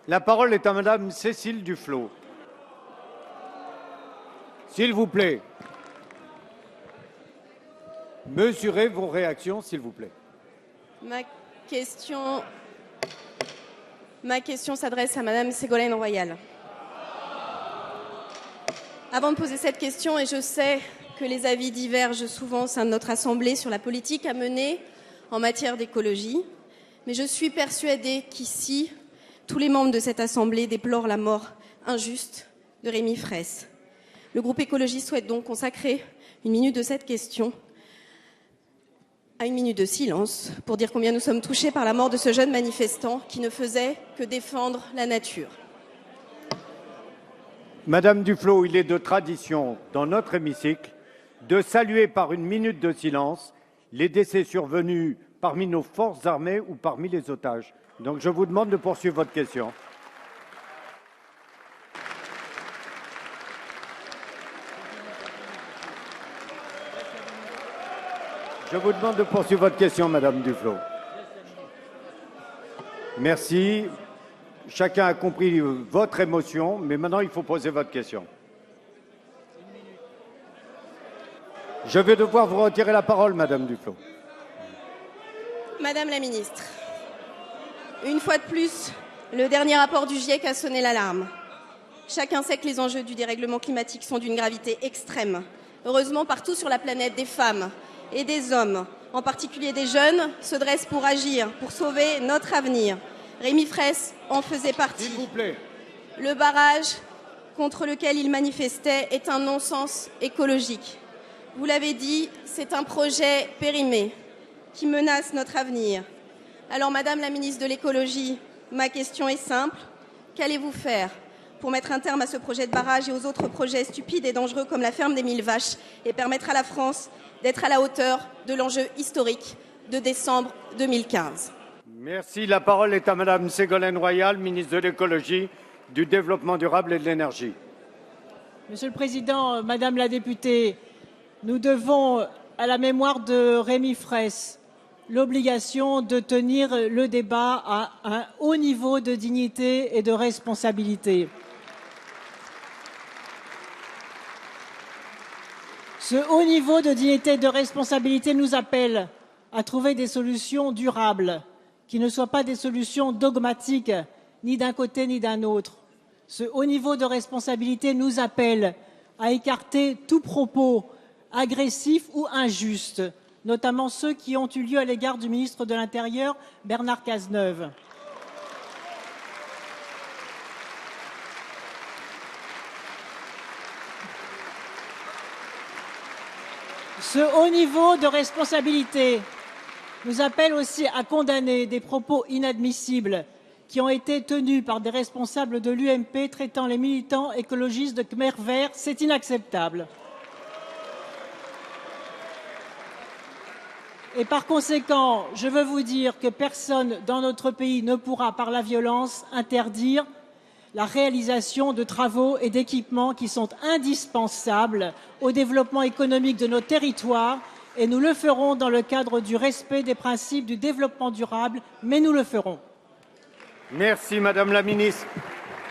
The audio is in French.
La parole est à Madame Cécile Duflot. S'il vous plaît. Mesurez vos réactions, s'il vous plaît. Ma question s'adresse à Madame Ségolène Royal. Avant de poser cette question, et je sais que les avis divergent souvent au sein de notre Assemblée sur la politique à mener en matière d'écologie, mais je suis persuadée qu'ici, tous les membres de cette Assemblée déplorent la mort injuste de Rémi Fraisse. Le groupe écologiste souhaite donc consacrer une minute de cette question à une minute de silence pour dire combien nous sommes touchés par la mort de ce jeune manifestant qui ne faisait que défendre la nature. Madame Duflot, il est de tradition dans notre hémicycle de saluer par une minute de silence les décès survenus parmi nos forces armées ou parmi les otages. Donc je vous demande de poursuivre votre question. Je vous demande de poursuivre votre question, Madame Duflot. Merci. Chacun a compris votre émotion, mais maintenant il faut poser votre question. Je vais devoir vous retirer la parole, Madame Duflot. Madame la ministre, une fois de plus, le dernier rapport du GIEC a sonné l'alarme. Chacun sait que les enjeux du dérèglement climatique sont d'une gravité extrême. Heureusement, partout sur la planète, des femmes et des hommes, en particulier des jeunes, se dressent pour agir, pour sauver notre avenir. Rémi Fraisse en faisait partie. S'il vous plaît. Le barrage contre lequel il manifestait est un non-sens écologique. Vous l'avez dit, c'est un projet périmé qui menace notre avenir. Alors, Madame la ministre de l'Écologie, ma question est simple. Qu'allez-vous faire pour mettre un terme à ce projet de barrage et aux autres projets stupides et dangereux comme la ferme des 1000 vaches et permettre à la France d'être à la hauteur de l'enjeu historique de décembre 2015 ? Merci. La parole est à Madame Ségolène Royal, ministre de l'Écologie, du Développement durable et de l'Énergie. Monsieur le Président, Madame la députée, nous devons à la mémoire de Rémi Fraisse l'obligation de tenir le débat à un haut niveau de dignité et de responsabilité. Ce haut niveau de dignité et de responsabilité nous appelle à trouver des solutions durables, qui ne soient pas des solutions dogmatiques, ni d'un côté ni d'un autre. Ce haut niveau de responsabilité nous appelle à écarter tout propos agressif ou injuste, notamment ceux qui ont eu lieu à l'égard du ministre de l'Intérieur, Bernard Cazeneuve. Ce haut niveau de responsabilité nous appelle aussi à condamner des propos inadmissibles qui ont été tenus par des responsables de l'UMP traitant les militants écologistes de Khmer vert. C'est inacceptable. Et par conséquent, je veux vous dire que personne dans notre pays ne pourra, par la violence, interdire la réalisation de travaux et d'équipements qui sont indispensables au développement économique de nos territoires, et nous le ferons dans le cadre du respect des principes du développement durable, mais nous le ferons. Merci, Madame la Ministre.